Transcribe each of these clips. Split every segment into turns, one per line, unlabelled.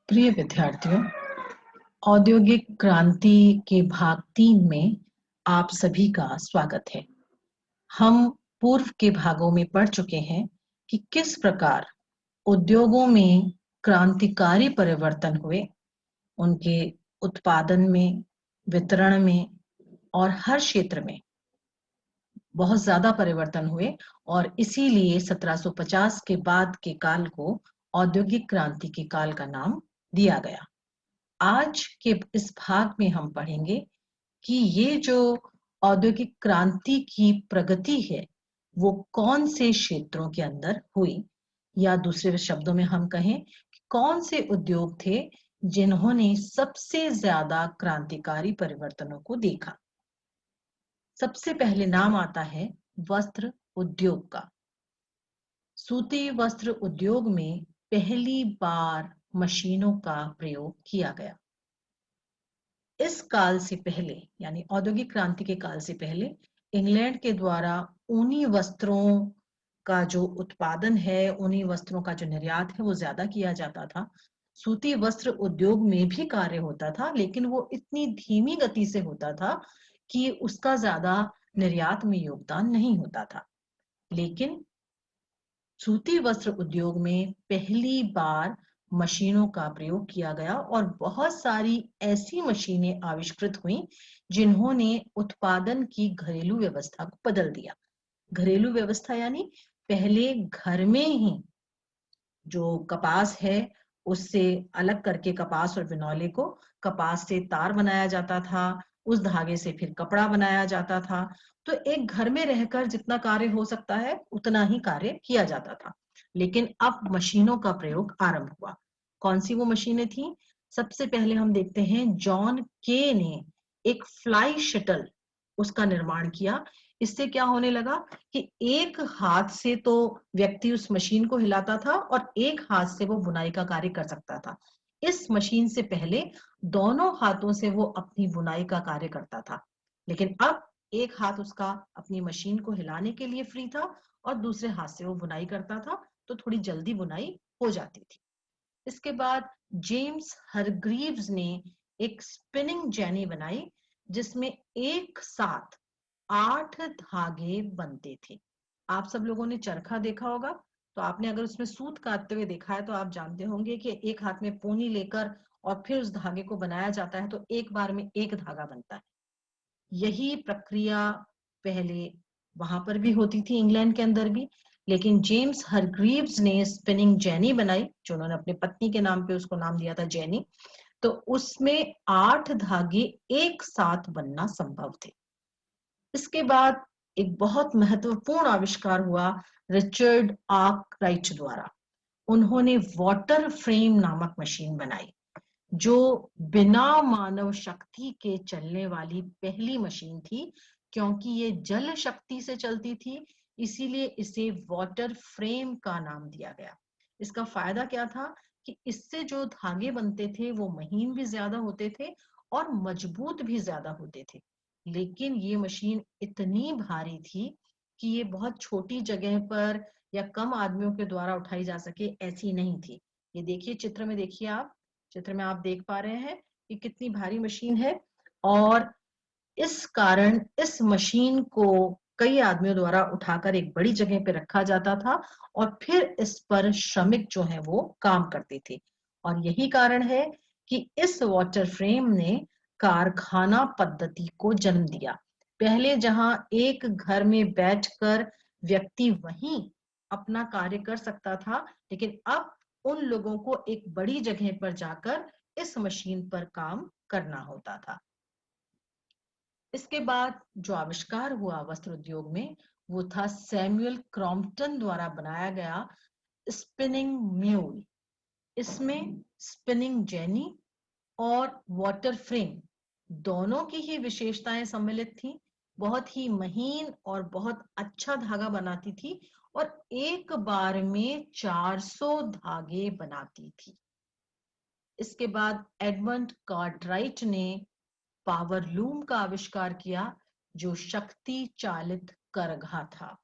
प्रिय विद्यार्थियों, औद्योगिक क्रांति के भाग 3 में आप सभी का स्वागत है। हम पूर्व के भागों में पढ़ चुके हैं कि किस प्रकार उद्योगों में क्रांतिकारी परिवर्तन हुए, उनके उत्पादन में, वितरण में और हर क्षेत्र में बहुत ज्यादा परिवर्तन हुए और इसीलिए 1750 के बाद के काल को औद्योगिक क्रांति के काल का नाम दिया गया। आज के इस भाग में हम पढ़ेंगे कि ये जो औद्योगिक क्रांति की प्रगति है वो कौन से क्षेत्रों के अंदर हुई, या दूसरे शब्दों में हम कहें कि कौन से उद्योग थे जिन्होंने सबसे ज्यादा क्रांतिकारी परिवर्तनों को देखा। सबसे पहले नाम आता है वस्त्र उद्योग का। सूती वस्त्र उद्योग में पहली बार मशीनों का प्रयोग किया गया। इस काल से पहले, यानी औद्योगिक क्रांति के काल से पहले, इंग्लैंड के द्वारा ऊनी वस्त्रों का जो उत्पादन है, ऊनी वस्त्रों का जो निर्यात है वो ज्यादा किया जाता था। सूती वस्त्र उद्योग में भी कार्य होता था, लेकिन वो इतनी धीमी गति से होता था कि उसका ज्यादा निर्यात में योगदान नहीं होता था। लेकिन सूती वस्त्र उद्योग में पहली बार मशीनों का प्रयोग किया गया और बहुत सारी ऐसी मशीनें आविष्कृत हुई जिन्होंने उत्पादन की घरेलू व्यवस्था को बदल दिया। घरेलू व्यवस्था यानी पहले घर में ही जो कपास है उससे अलग करके कपास और विनौले को, कपास से तार बनाया जाता था, उस धागे से फिर कपड़ा बनाया जाता था। तो एक घर में रहकर जितना कार्य हो सकता है उतना ही कार्य किया जाता था। लेकिन अब मशीनों का प्रयोग आरंभ हुआ। कौन सी वो मशीनें थी? सबसे पहले हम देखते हैं जॉन के ने एक फ्लाई शटल उसका निर्माण किया। इससे क्या होने लगा कि एक हाथ से तो व्यक्ति उस मशीन को हिलाता था और एक हाथ से वो बुनाई का कार्य कर सकता था। इस मशीन से पहले दोनों हाथों से वो अपनी बुनाई का कार्य करता था, लेकिन अब एक हाथ उसका अपनी मशीन को हिलाने के लिए फ्री था और दूसरे हाथ से वो बुनाई करता था, तो थोड़ी जल्दी बुनाई हो जाती थी। इसके बाद जेम्स हरग्रीव्स ने एक स्पिनिंग जेनी बनाई जिसमें एक साथ 8 धागे बनते थे। आप सब लोगों ने चरखा देखा होगा, तो आपने अगर उसमें सूत काटते हुए देखा है तो आप जानते होंगे कि एक हाथ में पोनी लेकर और फिर उस धागे को बनाया जाता है तो एक बार में एक धागा बनता है। यही प्रक्रिया पहले वहां पर भी होती थी, इंग्लैंड के अंदर भी। लेकिन जेम्स हरग्रीव्स ने स्पिनिंग जेनी बनाई, जो उन्होंने अपनी पत्नी के नाम पे उसको नाम दिया था जेनी। तो उसमें 8 धागे एक साथ बनना संभव थे। इसके बाद एक बहुत महत्वपूर्ण आविष्कार हुआ रिचर्ड आर्कराइट द्वारा। उन्होंने वाटर फ्रेम नामक मशीन बनाई, जो बिना मानव शक्ति के चलने वाली पहली मशीन थी। क्योंकि ये जल शक्ति से चलती थी, इसीलिए इसे वाटर फ्रेम का नाम दिया गया। इसका फायदा क्या था कि इससे जो धागे बनते थे वो महीन भी ज्यादा होते थे और मजबूत भी ज्यादा होते थे। लेकिन ये मशीन इतनी भारी थी कि ये बहुत छोटी जगह पर या कम आदमियों के द्वारा उठाई जा सके ऐसी नहीं थी। ये देखिए, चित्र में देखिए, आप चित्र में आप देख पा रहे हैं कि कितनी भारी मशीन है। और इस कारण इस मशीन को कई आदमियों द्वारा उठाकर एक बड़ी जगह पे रखा जाता था और फिर इस पर श्रमिक जो है वो काम करते थे। और यही कारण है कि इस वाटर फ्रेम ने कारखाना पद्धति को जन्म दिया। पहले जहां एक घर में बैठकर व्यक्ति वहीं अपना कार्य कर सकता था, लेकिन अब उन लोगों को एक बड़ी जगह पर जाकर इस मशीन पर काम करना होता था। इसके बाद जो आविष्कार हुआ वस्त्र उद्योग में वो था सैमुअल क्रॉम्पटन द्वारा बनाया गया स्पिनिंग म्यूल। इसमें स्पिनिंग जेनी और वाटर फ्रेम दोनों की ही विशेषताएं सम्मिलित थी। बहुत ही महीन और बहुत अच्छा धागा बनाती थी और एक बार में 400 धागे बनाती थी। इसके बाद एडमंड कार्टराइट ने पावर लूम का आविष्कार किया, जो शक्ति चालित करघा था,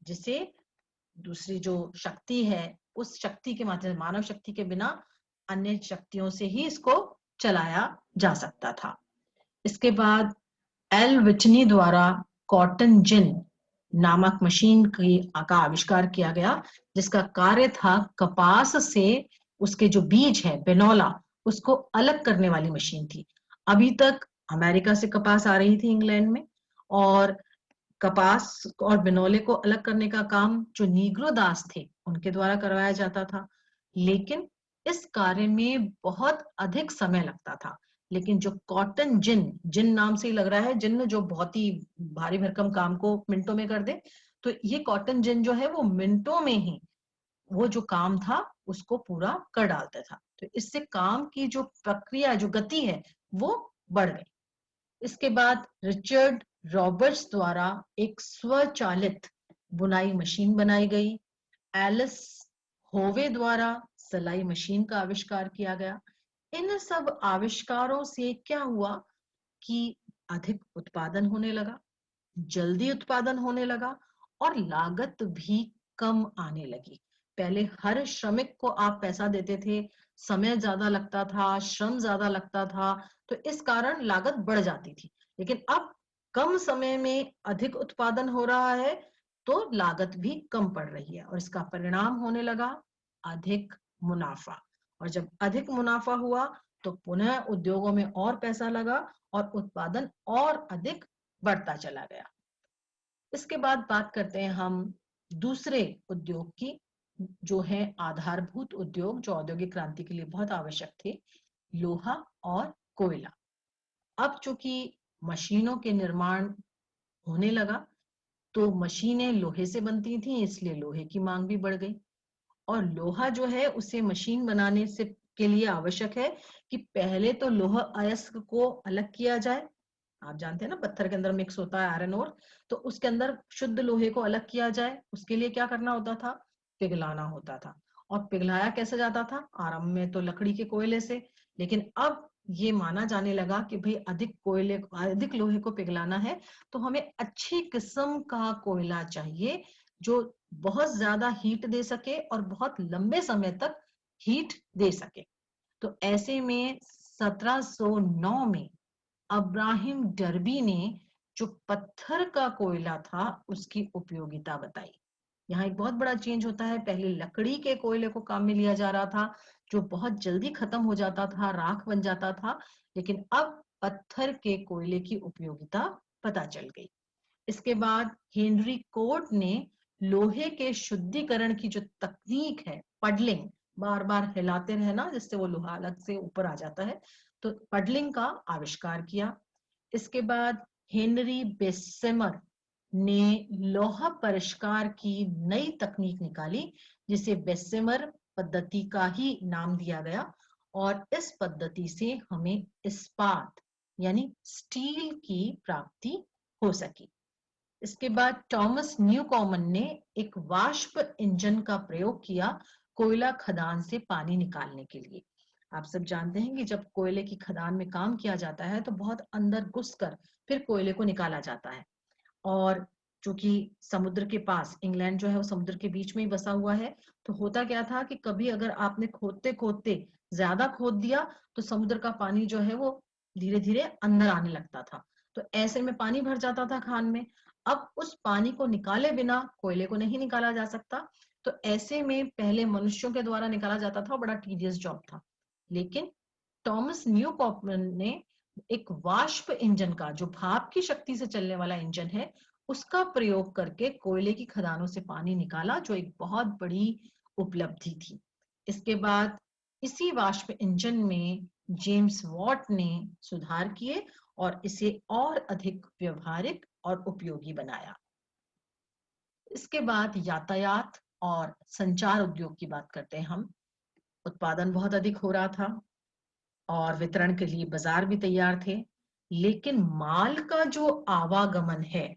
जिसे दूसरी जो शक्ति है उस शक्ति के माध्यम, मानव शक्ति के बिना अन्य शक्तियों से ही इसको चलाया जा सकता था। इसके बाद एल विटनी द्वारा कॉटन जिन नामक मशीन का आविष्कार किया गया, जिसका कार्य था कपास से उसके जो बीज है बिनोला, उसको अलग करने वाली मशीन थी। अभी तक अमेरिका से कपास आ रही थी इंग्लैंड में, और कपास और बिनोले को अलग करने का काम जो नीग्रो दास थे उनके द्वारा करवाया जाता था, लेकिन इस कार्य में बहुत अधिक समय लगता था। लेकिन जो कॉटन जिन, जिन नाम से ही लग रहा है जिन जो बहुत ही भारी भरकम काम को मिनटों में कर दे, तो ये कॉटन जिन जो है वो मिनटों में ही वो जो काम था उसको पूरा कर डालता था। तो इससे काम की जो प्रक्रिया, जो गति है, वो बढ़ गई। इसके बाद रिचर्ड रॉबर्ट्स द्वारा एक स्वचालित बुनाई मशीन बनाई गई। एलिस होवे द्वारा सिलाई मशीन का आविष्कार किया गया। इन सब आविष्कारों से क्या हुआ कि अधिक उत्पादन होने लगा, जल्दी उत्पादन होने लगा, और लागत भी कम आने लगी। पहले हर श्रमिक को आप पैसा देते थे, समय ज्यादा लगता था, श्रम ज्यादा लगता था, तो इस कारण लागत बढ़ जाती थी। लेकिन अब कम समय में अधिक उत्पादन हो रहा है, तो लागत भी कम पड़ रही है, और इसका परिणाम होने लगा अधिक मुनाफा। और जब अधिक मुनाफा हुआ तो पुनः उद्योगों में और पैसा लगा और उत्पादन और अधिक बढ़ता चला गया। इसके बाद बात करते हैं हम दूसरे उद्योग की, जो है आधारभूत उद्योग, जो औद्योगिक क्रांति के लिए बहुत आवश्यक थे, लोहा और कोयला। अब चूंकि मशीनों के निर्माण होने लगा, तो मशीनें लोहे से बनती थी, इसलिए लोहे की मांग भी बढ़ गई। और लोहा जो है उसे मशीन बनाने से के लिए आवश्यक है कि पहले तो लोहा अयस्क को अलग किया जाए। आप जानते हैं ना, पत्थर के अंदर मिक्स होता है आयरन ओर, तो उसके अंदर शुद्ध लोहे को अलग किया जाए। उसके लिए क्या करना होता था? पिघलाना होता था। और पिघलाया कैसे जाता था? आरंभ में तो लकड़ी के कोयले से, लेकिन अब ये माना जाने लगा कि भाई अधिक लोहे को पिघलाना है, तो हमें अच्छी किस्म का कोयला चाहिए जो बहुत ज्यादा हीट दे सके और बहुत लंबे समय तक हीट दे सके। तो ऐसे में 1709 में अब्राहिम डर्बी ने जो पत्थर का कोयला था उसकी उपयोगिता बताई। यहाँ एक बहुत बड़ा चेंज होता है। पहले लकड़ी के कोयले को काम में लिया जा रहा था, जो बहुत जल्दी खत्म हो जाता था, राख बन जाता था, लेकिन अब पत्थर के कोयले की उपयोगिता पता चल गई। इसके बाद हेनरी कोर्ट ने लोहे के शुद्धिकरण की जो तकनीक है, पडलिंग, बार बार हिलाते रहना जिससे वो लोहा अलग से ऊपर आ जाता है, तो पडलिंग का आविष्कार किया। इसके बाद हेनरी बेसेमर ने लोहा परिष्कार की नई तकनीक निकाली, जिसे बेसेमर पद्धति का ही नाम दिया गया, और इस पद्धति से हमें इस्पात यानी स्टील की प्राप्ति हो सकी। इसके बाद थॉमस न्यूकॉमन ने एक वाष्प इंजन का प्रयोग किया कोयला खदान से पानी निकालने के लिए। आप सब जानते हैं कि जब कोयले की खदान में काम किया जाता है तो बहुत अंदर घुसकर फिर कोयले को निकाला जाता है। और चूंकि समुद्र के पास इंग्लैंड जो है वो समुद्र के बीच में ही बसा हुआ है, तो होता क्या था कि कभी अगर आपने खोदते खोदते ज्यादा खोद दिया तो समुद्र का पानी जो है वो धीरे धीरे अंदर आने लगता था, तो ऐसे में पानी भर जाता था खान में। अब उस पानी को निकाले बिना कोयले को नहीं निकाला जा सकता, तो ऐसे में पहले मनुष्यों के द्वारा निकाला जाता था, बड़ा टीडियस जॉब था। लेकिन थॉमस न्यूकॉमन ने एक वाष्प इंजन का, जो भाप की शक्ति से चलने वाला इंजन है, उसका प्रयोग करके कोयले की खदानों से पानी निकाला, जो एक बहुत बड़ी उपलब्धि थी। इसके बाद इसी वाष्प इंजन में जेम्स वॉट ने सुधार किए और इसे और अधिक व्यवहारिक और उपयोगी बनाया। इसके बाद यातायात और संचार उद्योग की बात करते हैं हम। उत्पादन बहुत अधिक हो रहा था और वितरण के लिए बाजार भी तैयार थे, लेकिन माल का जो आवागमन है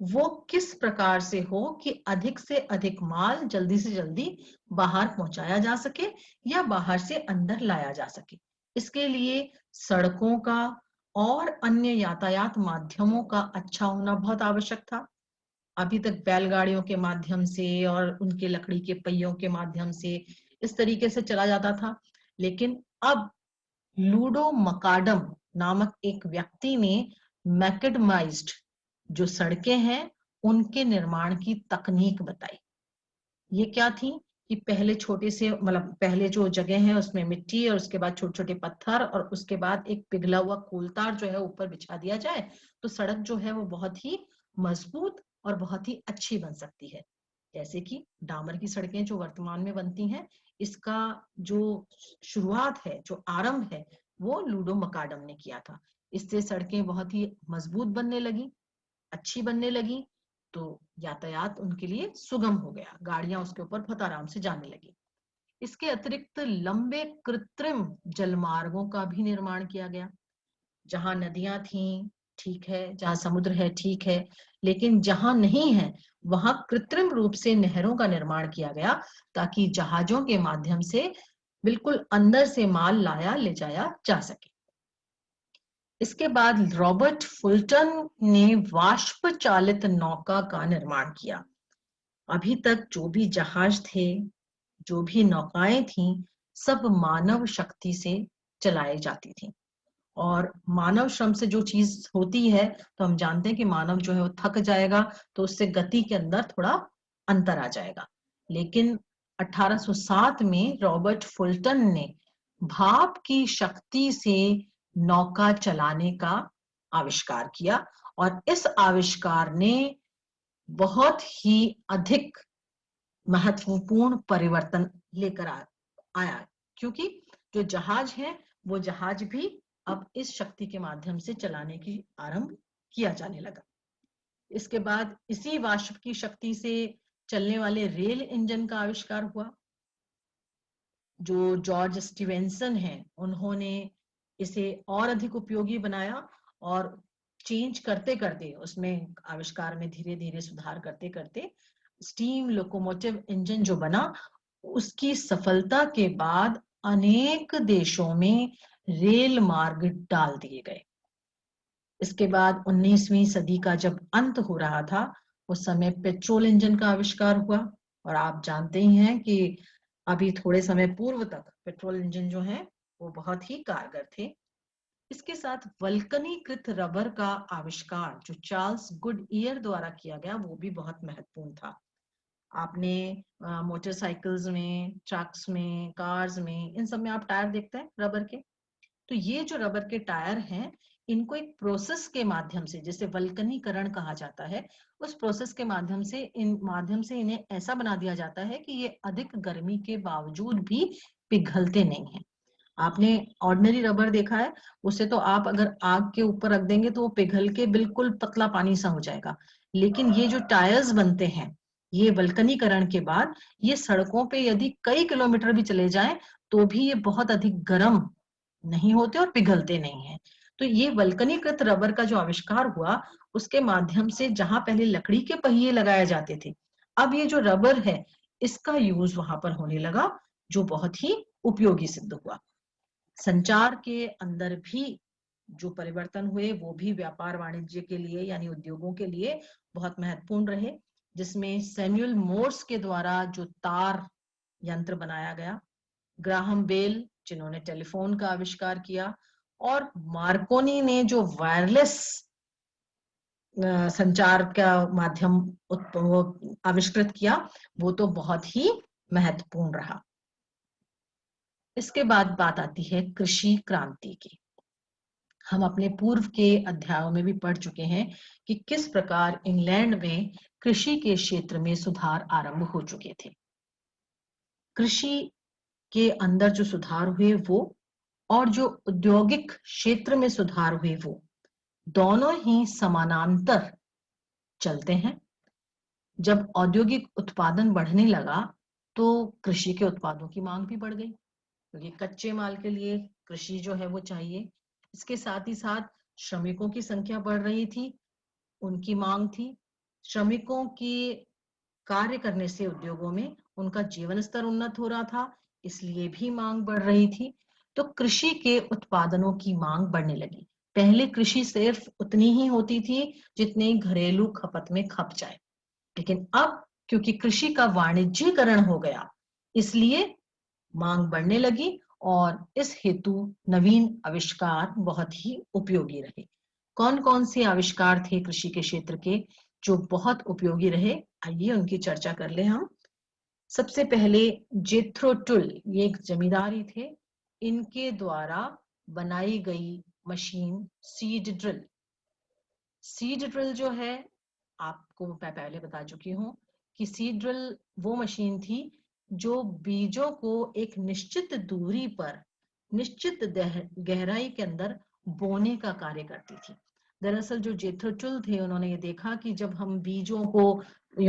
वो किस प्रकार से हो कि अधिक से अधिक माल जल्दी से जल्दी बाहर पहुंचाया जा सके या बाहर से अंदर लाया जा सके। इसके लिए सड़कों का और अन्य यातायात माध्यमों का अच्छा होना बहुत आवश्यक था। अभी तक बैलगाड़ियों के माध्यम से और उनके लकड़ी के पहियों के माध्यम से इस तरीके से चला जाता था, लेकिन अब लूडो मकाडम नामक एक व्यक्ति ने मैकेडमाइज्ड जो सड़कें हैं उनके निर्माण की तकनीक बताई। ये क्या थी कि पहले छोटे से मतलब पहले जो जगह है उसमें मिट्टी और उसके बाद छोटे छोटे पत्थर और उसके बाद एक पिघला हुआ कोलतार जो है ऊपर बिछा दिया जाए तो सड़क जो है वो बहुत ही मजबूत और बहुत ही अच्छी बन सकती है। जैसे कि डामर की सड़कें जो वर्तमान में बनती हैं, इसका जो शुरुआत है, जो आरंभ है, वो लूडो मकाडम ने किया था। इससे सड़कें बहुत ही मजबूत बनने लगी, अच्छी बनने लगी, तो यातायात उनके लिए सुगम हो गया, गाड़ियां उसके ऊपर बहुत आराम से जाने लगी। इसके अतिरिक्त लंबे कृत्रिम जलमार्गों का भी निर्माण किया गया। जहां नदियां थी ठीक है, जहां समुद्र है ठीक है, लेकिन जहां नहीं है वहां कृत्रिम रूप से नहरों का निर्माण किया गया ताकि जहाजों के माध्यम से बिल्कुल अंदर से माल लाया ले जाया जा सके। इसके बाद रॉबर्ट फुल्टन ने वाष्प चालित नौका का निर्माण किया। अभी तक जो भी जहाज थे, जो भी नौकाएं थीं, सब मानव शक्ति से चलाई जाती थी। और मानव श्रम से जो चीज होती है तो हम जानते हैं कि मानव जो है वो थक जाएगा तो उससे गति के अंदर थोड़ा अंतर आ जाएगा। लेकिन 1807 में रॉबर्ट फुल्टन ने भाप की शक्ति से नौका चलाने का आविष्कार किया और इस आविष्कार ने बहुत ही अधिक महत्वपूर्ण परिवर्तन लेकर आया, क्योंकि जो जहाज है वो जहाज भी अब इस शक्ति के माध्यम से चलाने की आरंभ किया जाने लगा। इसके बाद इसी वाष्प की शक्ति से चलने वाले रेल इंजन का आविष्कार हुआ। जो जॉर्ज स्टीवेंसन हैं उन्होंने इसे और अधिक उपयोगी बनाया और चेंज करते करते उसमें आविष्कार में धीरे धीरे सुधार करते करते स्टीम लोकोमोटिव इंजन जो बना, उसकी सफलता के बाद अनेक देशों में रेल मार्ग डाल दिए गए। इसके बाद 19वीं सदी का जब अंत हो रहा था उस समय पेट्रोल इंजन का आविष्कार हुआ और आप जानते ही हैं कि अभी थोड़े समय पूर्व तक पेट्रोल इंजन जो है वो बहुत ही कारगर थे। इसके साथ वल्कनीकृत रबर का आविष्कार जो चार्ल्स गुडईयर द्वारा किया गया वो भी बहुत महत्वपूर्ण था। आपने मोटरसाइकिल्स में, ट्रक्स में, कार्स में, इन सब में आप टायर देखते हैं रबर के। तो ये जो रबर के टायर हैं इनको एक प्रोसेस के माध्यम से, जिसे वल्कनीकरण कहा जाता है, उस प्रोसेस के माध्यम से इन्हें ऐसा बना दिया जाता है कि ये अधिक गर्मी के बावजूद भी पिघलते नहीं हैं। आपने ऑर्डिनरी रबर देखा है, उसे तो आप अगर आग के ऊपर रख देंगे तो वो पिघल के बिल्कुल पतला पानी सा हो जाएगा। लेकिन ये जो टायर्स बनते हैं, ये वल्कनीकरण के बाद ये सड़कों पे यदि कई किलोमीटर भी चले जाएं तो भी ये बहुत अधिक गर्म नहीं होते और पिघलते नहीं हैं। तो ये वल्कनीकृत रबर का जो आविष्कार हुआ उसके माध्यम से जहां पहले लकड़ी के पहिए लगाए जाते थे, अब ये जो रबर है इसका यूज वहां पर होने लगा, जो बहुत ही उपयोगी सिद्ध हुआ। संचार के अंदर भी जो परिवर्तन हुए वो भी व्यापार वाणिज्य के लिए यानी उद्योगों के लिए बहुत महत्वपूर्ण रहे, जिसमें सैमुअल मोर्स के द्वारा जो तार यंत्र बनाया गया, ग्राहम बेल जिन्होंने टेलीफोन का आविष्कार किया और मार्कोनी ने जो वायरलेस संचार का माध्यम आविष्कृत किया, वो तो बहुत ही महत्वपूर्ण रहा। इसके बाद बात आती है कृषि क्रांति की। हम अपने पूर्व के अध्यायों में भी पढ़ चुके हैं कि किस प्रकार इंग्लैंड में कृषि के क्षेत्र में सुधार आरंभ हो चुके थे। कृषि के अंदर जो सुधार हुए वो और जो औद्योगिक क्षेत्र में सुधार हुए वो दोनों ही समानांतर चलते हैं। जब औद्योगिक उत्पादन बढ़ने लगा तो कृषि के उत्पादों की मांग भी बढ़ गई, क्योंकि कच्चे माल के लिए कृषि जो है वो चाहिए। इसके साथ ही साथ श्रमिकों की संख्या बढ़ रही थी, उनकी मांग थी। श्रमिकों की कार्य करने से उद्योगों में उनका जीवन स्तर उन्नत हो रहा था, इसलिए भी मांग बढ़ रही थी। तो कृषि के उत्पादनों की मांग बढ़ने लगी। पहले कृषि सिर्फ उतनी ही होती थी जितने घरेलू खपत में खप जाए, लेकिन अब क्योंकि कृषि का वाणिज्यीकरण हो गया इसलिए मांग बढ़ने लगी और इस हेतु नवीन आविष्कार बहुत ही उपयोगी रहे। कौन कौन से आविष्कार थे कृषि के क्षेत्र के जो बहुत उपयोगी रहे, आइए उनकी चर्चा कर ले हम। सबसे पहले जेथ्रो टुल, ये एक जमींदारी थे, इनके द्वारा बनाई गई machine seed drill. Seed drill जो है, आपको मैं पहले बता चुकी हूँ कि सीड ड्रिल वो मशीन थी जो बीजों को एक निश्चित दूरी पर निश्चित गहराई के अंदर बोने का कार्य करती थी। दरअसल जो जेथ्रो टुल थे, उन्होंने ये देखा कि जब हम बीजों को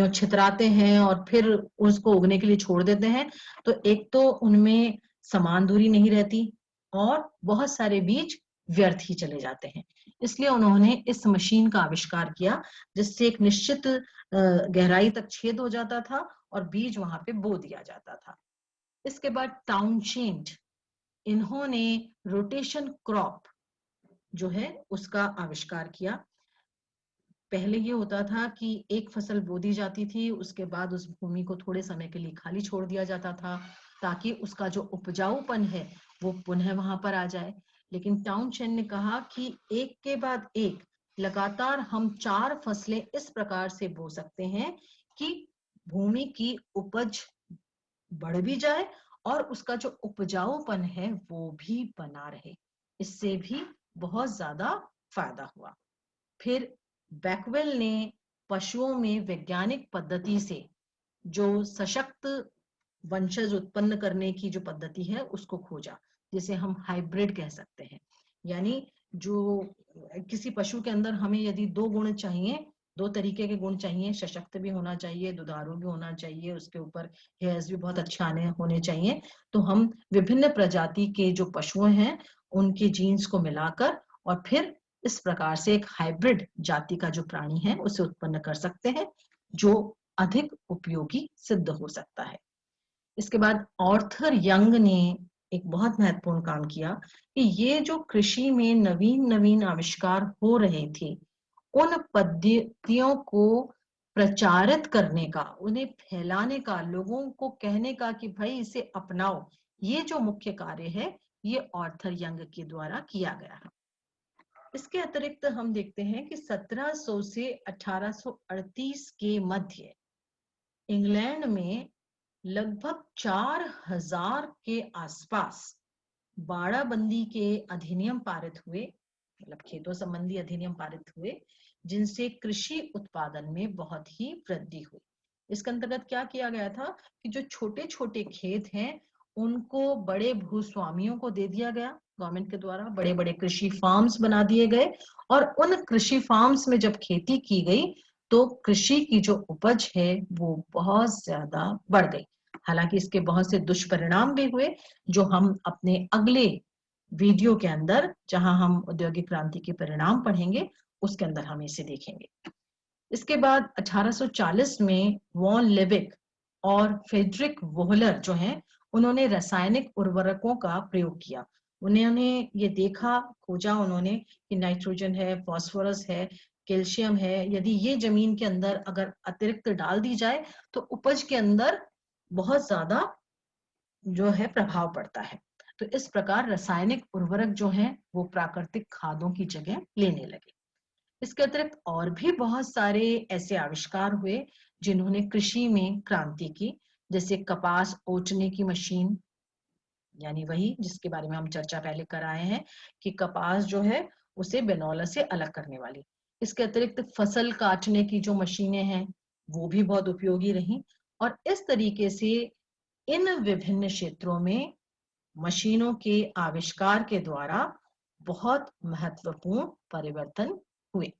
छितराते हैं और फिर उसको उगने के लिए छोड़ देते हैं, तो एक तो उनमें समान दूरी नहीं रहती और बहुत सारे बीज व्यर्थ ही चले जाते हैं। इसलिए उन्होंने इस मशीन का आविष्कार किया जिससे एक निश्चित गहराई तक छेद हो जाता था और बीज वहां पे बो दिया जाता था। इसके बाद टाउनशेंड, इन्होंने रोटेशन क्रॉप जो है उसका आविष्कार किया। पहले ये होता था कि एक फसल बो दी जाती थी, उसके बाद उस भूमि को थोड़े समय के लिए खाली छोड़ दिया जाता था ताकि उसका जो उपजाऊपन है वो पुनः वहां पर आ जाए। लेकिन टाउनशेंड ने कहा कि एक के बाद एक लगातार हम 4 फसलें इस प्रकार से बो सकते हैं कि भूमि की उपज बढ़ भी जाए और उसका जो उपजाऊपन है वो भी बना रहे। इससे भी बहुत ज्यादा फायदा हुआ। फिर बैकवेल ने पशुओं में वैज्ञानिक पद्धति से जो सशक्त वंशज उत्पन्न करने की जो पद्धति है उसको खोजा, जिसे हम हाइब्रिड कह सकते हैं। यानी जो किसी पशु के अंदर हमें यदि 2 गुण चाहिए, 2 तरीके के गुण चाहिए, सशक्त भी होना चाहिए, दुधारू भी होना चाहिए, उसके ऊपर हेयर्स भी बहुत अच्छे होने चाहिए, तो हम विभिन्न प्रजाति के जो पशु हैं उनके जीन्स को मिलाकर और फिर इस प्रकार से एक हाइब्रिड जाति का जो प्राणी है उसे उत्पन्न कर सकते हैं जो अधिक उपयोगी सिद्ध हो सकता है। इसके बाद आर्थर यंग ने एक बहुत महत्वपूर्ण काम किया कि ये जो कृषि में नवीन नवीन आविष्कार हो रहे थे उन पद्धतियों को प्रचारित करने का, उन्हें फैलाने का, लोगों को कहने का कि भाई इसे अपनाओ, ये जो मुख्य कार्य है ये आर्थर यंग के द्वारा किया गया है। इसके अतिरिक्त हम देखते हैं कि 1700 से 1838 के मध्य इंग्लैंड में लगभग 4000 के आसपास बाड़ाबंदी के अधिनियम पारित हुए, मतलब खेतों संबंधी अधिनियम पारित हुए, जिनसे कृषि उत्पादन में बहुत ही वृद्धि हुई। इसके अंतर्गत क्या किया गया था कि जो छोटे छोटे खेत हैं उनको बड़े भूस्वामियों को दे दिया गया, गवर्नमेंट के द्वारा बड़े बड़े कृषि फार्म्स बना दिए गए और उन कृषि फार्म्स में जब खेती की गई तो कृषि की जो उपज है वो बहुत ज्यादा बढ़ गई। हालांकि इसके बहुत से दुष्परिणाम भी हुए जो हम अपने अगले वीडियो के अंदर, जहां हम औद्योगिक क्रांति के परिणाम पढ़ेंगे, उसके अंदर हम इसे देखेंगे। इसके बाद 1840 में वॉन लेविक और फेडरिक वोहलर जो हैं उन्होंने रासायनिक उर्वरकों का प्रयोग किया। उन्होंने ये देखा, खोजा उन्होंने कि नाइट्रोजन है, फास्फोरस है, कैल्शियम है, यदि ये जमीन के अंदर अगर अतिरिक्त डाल दी जाए तो उपज के अंदर बहुत ज्यादा जो है प्रभाव पड़ता है। तो इस प्रकार रासायनिक उर्वरक जो है वो प्राकृतिक खादों की जगह लेने लगे। इसके अतिरिक्त और भी बहुत सारे ऐसे आविष्कार हुए जिन्होंने कृषि में क्रांति की, जैसे कपास ओटने की मशीन, यानी वही जिसके बारे में हम चर्चा पहले कर आए हैं कि कपास जो है उसे बिनौला से अलग करने वाली। इसके अतिरिक्त फसल काटने की जो मशीनें हैं वो भी बहुत उपयोगी रही और इस तरीके से इन विभिन्न क्षेत्रों में मशीनों के आविष्कार के द्वारा बहुत महत्वपूर्ण परिवर्तन हुए।